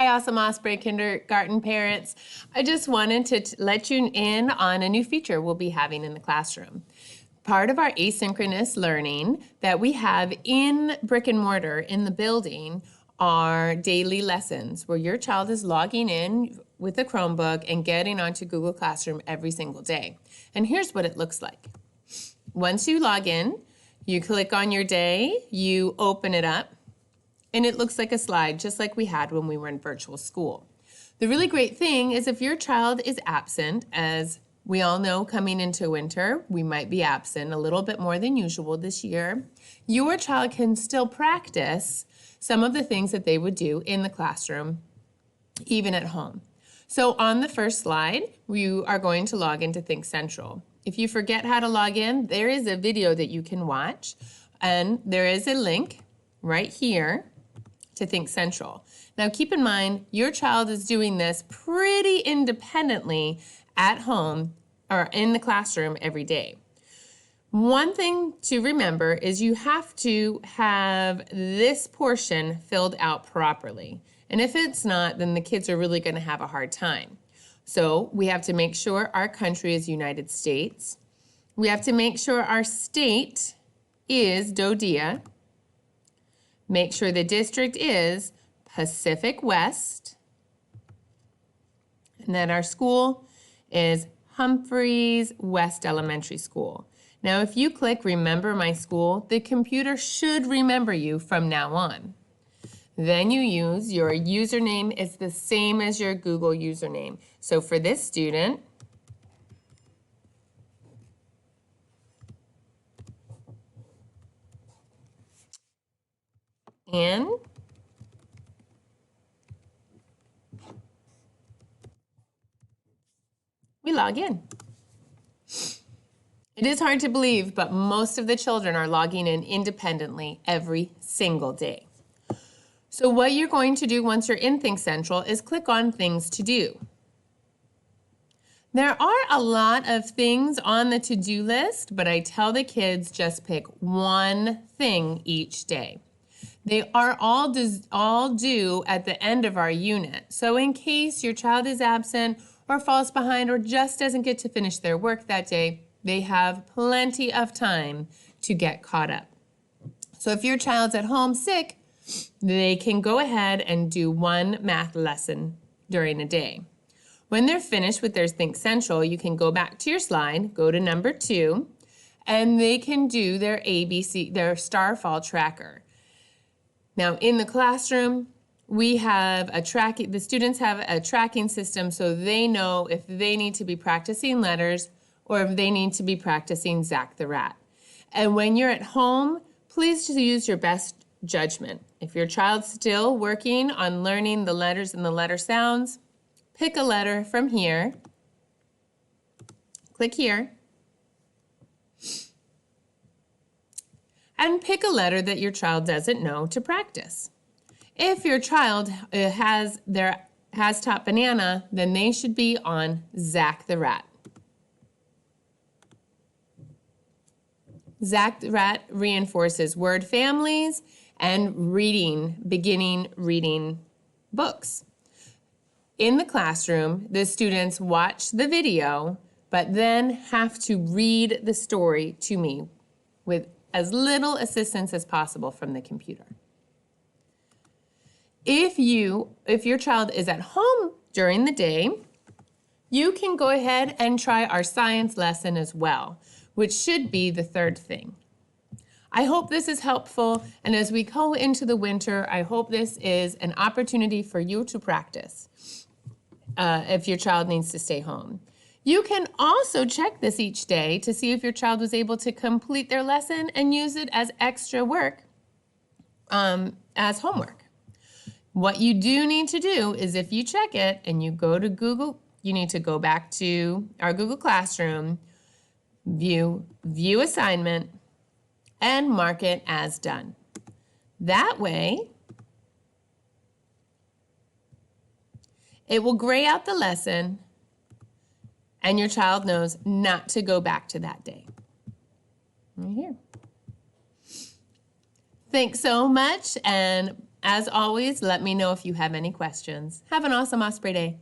Hi, Awesome Osprey kindergarten parents. I just wanted to let you in on a new feature we'll be having in the classroom. Part of our asynchronous learning that we have in brick and mortar in the building are daily lessons where your child is logging in with a Chromebook and getting onto Google Classroom every single day. And here's what it looks like. Once you log in, you click on your day, you open it up, and it looks like a slide just like we had when we were in virtual school. The really great thing is if your child is absent, as we all know coming into winter, we might be absent a little bit more than usual this year, your child can still practice some of the things that they would do in the classroom, even at home. So on the first slide, you are going to log into Think Central. If you forget how to log in, there is a video that you can watch, and there is a link right here to Think Central. Now keep in mind, your child is doing this pretty independently at home or in the classroom every day. One thing to remember is you have to have this portion filled out properly. And if it's not, then the kids are really going to have a hard time. So we have to make sure our country is United States. We have to make sure our state is DODEA. Make sure the district is Pacific West, and that our school is Humphreys West Elementary School. Now, if you click Remember My School, the computer should remember you from now on. Then you use your username is the same as your Google username. So for this student, and we log in. It is hard to believe, but most of the children are logging in independently every single day. So what you're going to do once you're in Think Central is click on Things to Do. There are a lot of things on the to-do list, but I tell the kids just pick one thing each day. They are all due at the end of our unit. So in case your child is absent or falls behind or just doesn't get to finish their work that day, they have plenty of time to get caught up. So if your child's at home sick, they can go ahead and do one math lesson during a day. When they're finished with their Think Central, you can go back to your slide, go to number 2, and they can do their ABC, their Starfall tracker. Now in the classroom, we have the students have a tracking system so they know if they need to be practicing letters or if they need to be practicing Zach the Rat. And when you're at home, please just use your best judgment. If your child's still working on learning the letters and the letter sounds, pick a letter from here, click here, and pick a letter that your child doesn't know to practice. If your child has top banana, then they should be on Zach the Rat. Zach the Rat reinforces word families and beginning reading books. In the classroom, the students watch the video, but then have to read the story to me with as little assistance as possible from the computer. If your child is at home during the day, you can go ahead and try our science lesson as well, which should be the third thing. I hope this is helpful, and as we go into the winter, I hope this is an opportunity for you to practice if your child needs to stay home. You can also check this each day to see if your child was able to complete their lesson and use it as extra work, as homework. What you do need to do is if you check it and you go to Google, you need to go back to our Google Classroom, view assignment, and mark it as done. That way, it will gray out the lesson and your child knows not to go back to that day. Right here. Thanks so much, and As always, let me know if you have any questions. Have an awesome Osprey Day.